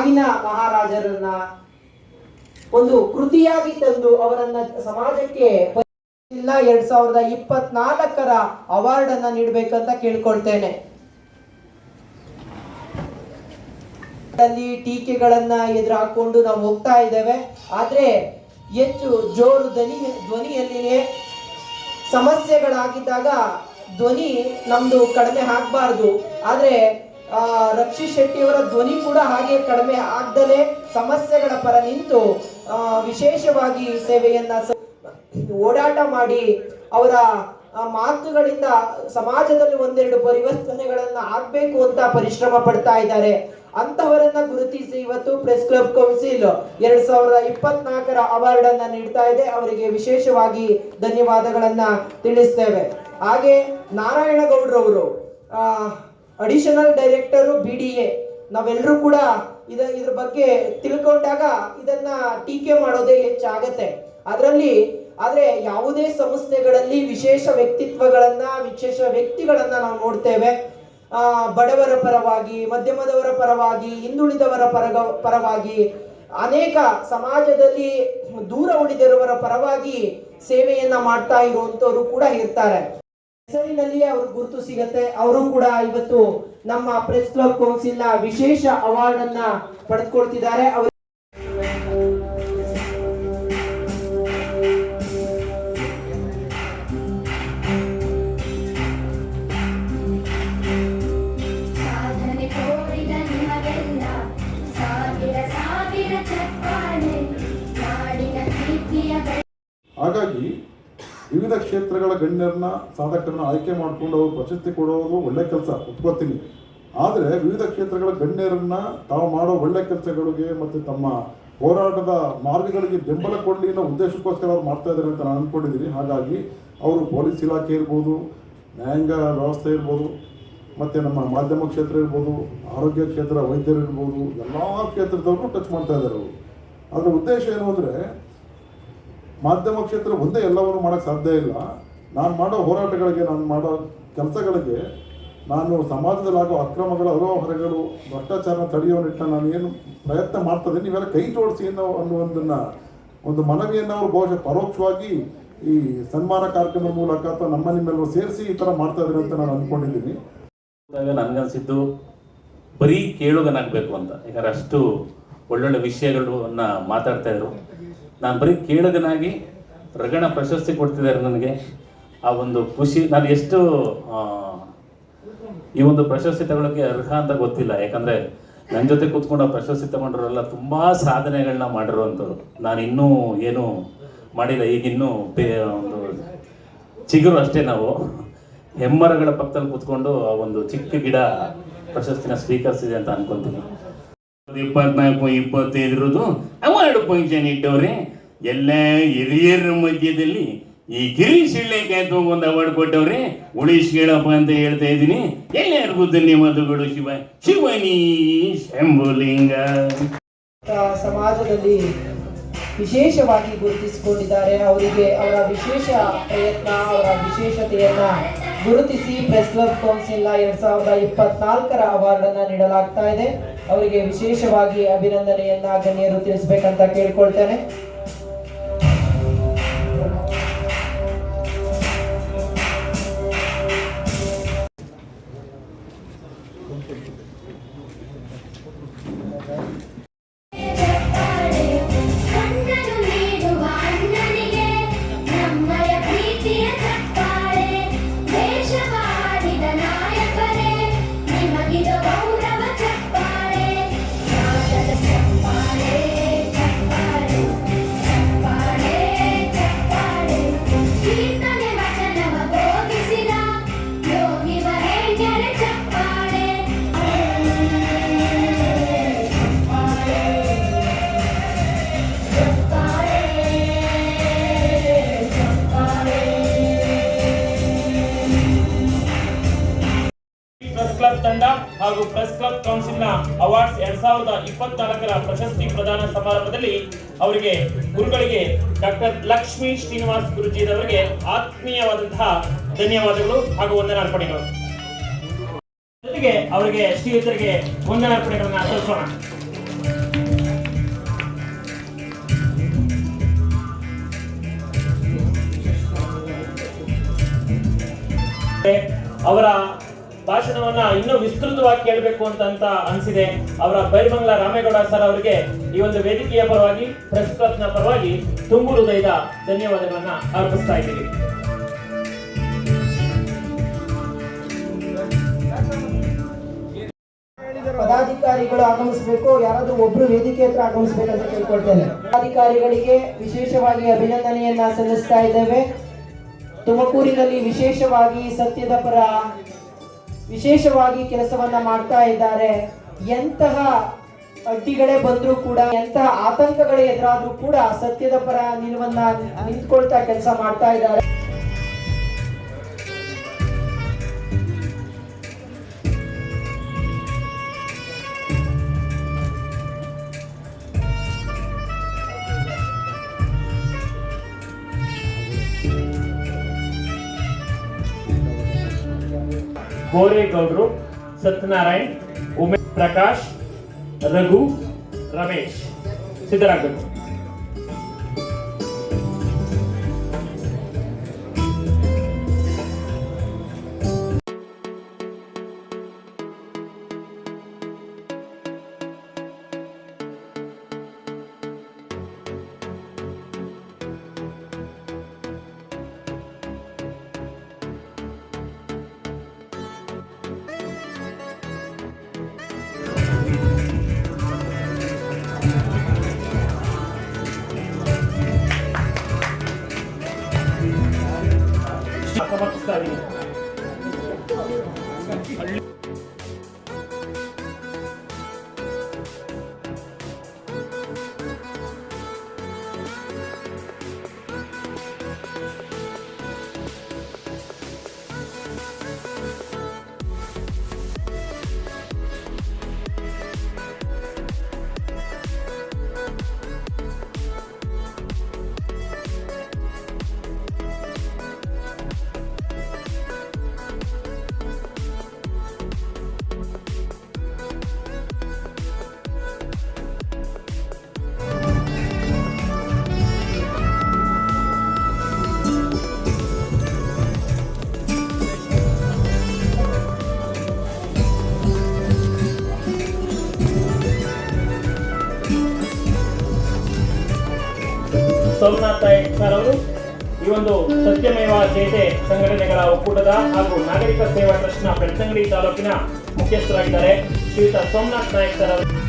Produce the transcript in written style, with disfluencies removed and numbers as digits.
ಆಗಿನ ಮಹಾರಾಜರನ್ನ ಒಂದು ಕೃತಿಯಾಗಿ ತಂದು ಅವರನ್ನ ಸಮಾಜಕ್ಕೆ 2024 ಅವಾರ್ಡ್ ಅನ್ನ ನೀಡಬೇಕಂತ ಕೇಳ್ಕೊಳ್ತೇನೆ. ಟೀಕೆಗಳನ್ನ ಎದುರು ಹಾಕೊಂಡು ನಾವು ಹೋಗ್ತಾ ಇದ್ದೇವೆ. ಆದ್ರೆ ಹೆಚ್ಚು ಜೋರು ಧ್ವನಿಯಲ್ಲಿನೇ ಸಮಸ್ಯೆಗಳಾಗಿದ್ದಾಗ ಧ್ವನಿ ನಮ್ದು ಕಡಿಮೆ ಆಗ್ಬಾರ್ದು. ಆದ್ರೆ ರಕ್ಷಿತ್ ಶೆಟ್ಟಿ ಅವರ ಧ್ವನಿ ಕೂಡ ಹಾಗೆ ಕಡಿಮೆ ಆಗದಲೇ ಸಮಸ್ಯೆಗಳ ಪರ ನಿಂತು ವಿಶೇಷವಾಗಿ ಸೇವೆಯನ್ನ ಓಡಾಟ ಮಾಡಿ ಅವರ ಮಾತುಗಳಿಂದ ಸಮಾಜದಲ್ಲಿ ಒಂದೆರಡು ಪರಿವರ್ತನೆಗಳನ್ನ ಆಗ್ಬೇಕು ಅಂತ ಪರಿಶ್ರಮ ಪಡ್ತಾ ಇದ್ದಾರೆ. ಅಂತವರನ್ನ ಗುರುತಿಸಿ ಇವತ್ತು ಪ್ರೆಸ್ ಕ್ಲಬ್ ಕೌನ್ಸಿಲ್ 2024 ಅವಾರ್ಡ್ ಅನ್ನ ನೀಡ್ತಾ ಇದೆ. ಅವರಿಗೆ ವಿಶೇಷವಾಗಿ ಧನ್ಯವಾದಗಳನ್ನ ತಿಳಿಸ್ತೇವೆ. ಹಾಗೆ ನಾರಾಯಣಗೌಡ್ರವರು ಅಡಿಷನಲ್ ಡೈರೆಕ್ಟರ್ BDA, ನಾವೆಲ್ಲರೂ ಕೂಡ ಇದ್ರ ಬಗ್ಗೆ ತಿಳ್ಕೊಂಡಾಗ ಇದನ್ನ ಟೀಕೆ ಮಾಡೋದೇ ಹೆಚ್ಚಾಗತ್ತೆ. ಆದ್ರೆ ಯಾವುದೇ ಸಂಸ್ಥೆಗಳಲ್ಲಿ ವಿಶೇಷ ವ್ಯಕ್ತಿತ್ವಗಳನ್ನ ವಿಶೇಷ ವ್ಯಕ್ತಿಗಳನ್ನ ನಾವು ನೋಡ್ತೇವೆ. ಬಡವರ ಪರವಾಗಿ, ಮಧ್ಯಮದವರ ಪರವಾಗಿ, ಹಿಂದುಳಿದವರ ಪರವಾಗಿ, ಅನೇಕ ಸಮಾಜದಲ್ಲಿ ದೂರ ಉಳಿದಿರುವವರ ಪರವಾಗಿ ಸೇವೆಯನ್ನ ಮಾಡ್ತಾ ಇರುವಂತವರು ಕೂಡ ಇರ್ತಾರೆ. ಹೆಸರಿನಲ್ಲಿ ಅವ್ರ ಗುರುತು ಸಿಗತ್ತೆ. ಅವರು ಕೂಡ ಇವತ್ತು ನಮ್ಮ ಪ್ರೆಸ್ ಕ್ಲಬ್ ಕೌನ್ಸಿಲ್ ನ ವಿಶೇಷ ಅವಾರ್ಡ್ ಅನ್ನ ಪಡೆದುಕೊಳ್ತಿದ್ದಾರೆ. ಹಾಗಾಗಿ ವಿವಿಧ ಕ್ಷೇತ್ರಗಳ ಗಣ್ಯರನ್ನ ಸಾಧಕರನ್ನ ಆಯ್ಕೆ ಮಾಡಿಕೊಂಡು ಅವರು ಪ್ರಶಸ್ತಿ ಕೊಡೋದು ಒಳ್ಳೆ ಕೆಲಸ, ಒಪ್ಕೋತೀನಿ. ಆದರೆ ವಿವಿಧ ಕ್ಷೇತ್ರಗಳ ಗಣ್ಯರನ್ನ ತಾವು ಮಾಡೋ ಒಳ್ಳೆ ಕೆಲಸಗಳಿಗೆ ಮತ್ತು ತಮ್ಮ ಹೋರಾಟದ ಮಾರ್ಗಗಳಿಗೆ ಬೆಂಬಲ ಕೊಡಲಿ ಅನ್ನೋ ಉದ್ದೇಶಕ್ಕೋಸ್ಕರ ಅವ್ರು ಮಾಡ್ತಾ ಇದ್ದಾರೆ ಅಂತ ನಾನು ಅಂದ್ಕೊಂಡಿದ್ದೀನಿ. ಹಾಗಾಗಿ ಅವರು ಪೊಲೀಸ್ ಇಲಾಖೆ ಇರ್ಬೋದು, ನ್ಯಾಯಾಂಗ ವ್ಯವಸ್ಥೆ ಇರ್ಬೋದು, ಮತ್ತು ನಮ್ಮ ಮಾಧ್ಯಮ ಕ್ಷೇತ್ರ ಇರ್ಬೋದು, ಆರೋಗ್ಯ ಕ್ಷೇತ್ರ, ವೈದ್ಯರು ಇರ್ಬೋದು, ಎಲ್ಲ ಕ್ಷೇತ್ರದವ್ರನ್ನೂ ಟಚ್ ಮಾಡ್ತಾ ಇದ್ದಾರೆ ಅವರು. ಅದರ ಉದ್ದೇಶ ಏನು ಅಂದರೆ, ಮಾಧ್ಯಮ ಕ್ಷೇತ್ರ ಒಂದೇ ಎಲ್ಲವನ್ನು ಮಾಡೋಕ್ಕೆ ಸಾಧ್ಯ ಇಲ್ಲ. ನಾನು ಮಾಡೋ ಹೋರಾಟಗಳಿಗೆ, ನಾನು ಮಾಡೋ ಕೆಲಸಗಳಿಗೆ, ನಾನು ಸಮಾಜದಲ್ಲಾಗೋ ಅಕ್ರಮಗಳು, ಅವ್ಯವಹಾರಗಳು, ಭ್ರಷ್ಟಾಚಾರ ತಡೆಯೋ ನಿಟ್ಟಿನ ನಾನು ಏನು ಪ್ರಯತ್ನ ಮಾಡ್ತದೆ, ನೀವೆಲ್ಲ ಕೈ ಜೋಡಿಸಿ ಅನ್ನುವುದನ್ನು ಒಂದು ಮನವಿಯನ್ನು ಅವರು ಬಹುಶಃ ಪರೋಕ್ಷವಾಗಿ ಈ ಸನ್ಮಾನ ಕಾರ್ಯಕ್ರಮದ ಮೂಲಕ ಅಥವಾ ನಿಮ್ಮೆಲ್ಲರೂ ಸೇರಿಸಿ ಈ ಥರ ಮಾಡ್ತಾ ಇದ್ದಾರೆ ಅಂತ ನಾನು ಅಂದ್ಕೊಂಡಿದ್ದೀನಿ. ನನಗನ್ಸಿದ್ದು ಬರೀ ಕೇಳುಗನಾಗಬೇಕು ಅಂತ. ಯಾಕಂದರೆ ಅಷ್ಟು ಒಳ್ಳೊಳ್ಳೆ ವಿಷಯಗಳನ್ನ ಮಾತಾಡ್ತಾ ಇದ್ರು. ನಾನು ಬರೀ ಕೇಳುಗನಾಗಿ ರಗಣ ಪ್ರಶಸ್ತಿ ಕೊಡ್ತಿದ್ದಾರೆ ನನಗೆ. ಆ ಒಂದು ಖುಷಿ, ನಾನು ಎಷ್ಟು ಈ ಒಂದು ಪ್ರಶಸ್ತಿ ತಗೊಳ್ಳೋಕ್ಕೆ ಅರ್ಹ ಅಂತ ಗೊತ್ತಿಲ್ಲ. ಯಾಕಂದರೆ ನನ್ನ ಜೊತೆ ಕೂತ್ಕೊಂಡು ಆ ಪ್ರಶಸ್ತಿ ತಗೊಂಡ್ರಲ್ಲ ತುಂಬ ಸಾಧನೆಗಳನ್ನ ಮಾಡಿರುವಂಥವ್ರು. ನಾನು ಇನ್ನೂ ಏನೂ ಮಾಡಿಲ್ಲ. ಈಗಿನ್ನೂ ಒಂದು ಚಿಗುರು ಅಷ್ಟೇ. ನಾವು ಹೆಮ್ಮರಗಳ ಪಕ್ಕದಲ್ಲಿ ಕೂತ್ಕೊಂಡು ಆ ಒಂದು ಚಿಕ್ಕ ಗಿಡ ಪ್ರಶಸ್ತಿನ ಸ್ವೀಕರಿಸಿದೆ ಅಂತ ಅನ್ಕೊಂತೀನಿ. 24-25 ಅವಾರ್ಡ್ ಫಂಕ್ಷನ್ ಇಟ್ಟವ್ರೆ. ಎಲ್ಲ ಹಿರಿಯರ ಮಧ್ಯದಲ್ಲಿ ಈ ಗಿರಿ ಶಿಳ್ಳೆಕಾಯಿ ತಗೊಂಡು ಅವಾರ್ಡ್ ಕೊಟ್ಟವ್ರೆ. ಉಳಿಸ್ಕೇಳಪ್ಪ ಅಂತ ಹೇಳ್ತಾ ಇದ್ದೀನಿ. ಎಲ್ಲರಿಗೂ ಧನ್ಯವಾದಗಳು. ಶಿವನಿ ಶಂಭುಲಿಂಗ ಸಮಾಜದಲ್ಲಿ ವಿಶೇಷವಾಗಿ ಗುರುತಿಸಿಕೊಂಡಿದ್ದಾರೆ. ಅವರಿಗೆ ಅವರ ವಿಶೇಷ ಪ್ರಯತ್ನ, ಅವರ ವಿಶೇಷತೆಯನ್ನ ಗುರುತಿಸಿ ಪ್ರೆಸ್ ಕ್ಲಬ್ ಕೌನ್ಸಿಲ್ 2024 ಅವಾರ್ಡ್ ಅನ್ನ ನೀಡಲಾಗ್ತಾ ಇದೆ. ಅವರಿಗೆ ವಿಶೇಷವಾಗಿ ಅಭಿನಂದನೆಯನ್ನ ಗಣ್ಯರು ತಿಳಿಸಬೇಕಂತ ಕೇಳ್ಕೊಳ್ತೇನೆ. ತಂಡ ಹಾಗೂ ಪ್ರೆಸ್ ಕ್ಲಬ್ ಕೌನ್ಸಿಲ್ ನ ಅವಾರ್ಡ್ಸ್ 2024 ಪ್ರಶಸ್ತಿ ಪ್ರದಾನ ಸಮಾರಂಭದಲ್ಲಿ ಅವರಿಗೆ ಗುರುಗಳಿಗೆ ಡಾಕ್ಟರ್ ಲಕ್ಷ್ಮೀ ಶ್ರೀನಿವಾಸ್ ಗುರುಜಿಯವರಿಗೆ ಆತ್ಮೀಯವಾದಂತಹ ಧನ್ಯವಾದಗಳು ಹಾಗೂ ವಂದನಾರ್ಪಣೆಗಳು. ಜೊತೆಗೆ ಅವರಿಗೆ ಶ್ರೀಯುತರಿಗೆ ವಂದನಾರ್ಪಣೆಗಳನ್ನ ಸಲ್ಲಿಸೋಣ. ಅವರ ಭಾಷಣವನ್ನ ಇನ್ನೂ ವಿಸ್ತೃತವಾಗಿ ಕೇಳಬೇಕು ಅಂತ ಅನಿಸಿದೆ. ಅವರ ಬೈರ್ಮಂಗ್ಲ ರಾಮೇಗೌಡ ಸರ್ ಅವರಿಗೆ ಈ ಒಂದು ವೇದಿಕೆಯ ಪರವಾಗಿ ಪ್ರೆಸ್ ಕ್ಲಬ್ನ ಪರವಾಗಿ ತುಂಬು ಹೃದಯದ ಧನ್ಯವಾದಗಳನ್ನ ಅರ್ಪಿಸ್ತಾ ಇದ್ದೀವಿ. ಪದಾಧಿಕಾರಿಗಳು ಆಗಮಿಸಬೇಕು. ಯಾರಾದ್ರೂ ಒಬ್ರು ವೇದಿಕೆ ಹತ್ರ ಆಗಮಿಸಬೇಕಂತ ಕೇಳ್ಕೊಳ್ತೇನೆ. ಪದಾಧಿಕಾರಿಗಳಿಗೆ ವಿಶೇಷವಾಗಿ ಅಭಿನಂದನೆಯನ್ನ ಸಲ್ಲಿಸ್ತಾ ಇದ್ದೇವೆ. ತುಮಕೂರಿನಲ್ಲಿ ವಿಶೇಷವಾಗಿ ಸತ್ಯದ ಪರ ವಿಶೇಷವಾಗಿ ಕೆಲಸವನ್ನ ಮಾಡ್ತಾ ಇದ್ದಾರೆ. ಎಂತಹ ಅಡ್ಡಿಗಳೇ ಬಂದರೂ ಕೂಡ, ಎಂತಹ ಆತಂಕಗಳೇ ಎದುರಾದ್ರೂ ಕೂಡ ಸತ್ಯದ ಪರ ನಿಂತ್ಕೊಳ್ತಾ ಕೆಲಸ ಮಾಡ್ತಾ ಇದ್ದಾರೆ. ಗೋರೇಗೌಡರು, ಸತ್ಯನಾರಾಯಣ್, ಉಮೇಶ್, ಪ್ರಕಾಶ್, ರಘು, ರಮೇಶ್ ಸಿದ್ಧರಾಗಬೇಕು. ಸಮರ್ಪಿಸ್ತಾ ಇದ್ದೀನಿ. ಸೋಮನಾಥ್ ನಾಯಕ್ ಸರ್ ಅವರು ಈ ಒಂದು ಸತ್ಯಮೇವ ಜಯತೆ ಸಂಘಟನೆಗಳ ಒಕ್ಕೂಟದ ಹಾಗೂ ನಾಗರಿಕ ಸೇವಾ ಟ್ರಸ್ಟ್ನ ಬೆಳ್ತಂಗಡಿ ತಾಲೂಕಿನ ಮುಖ್ಯಸ್ಥರಾಗಿದ್ದಾರೆ. ಶ್ರೀಯುತ ಸೋಮನಾಥ್ ನಾಯಕ್ ಸರ್ ಅವರು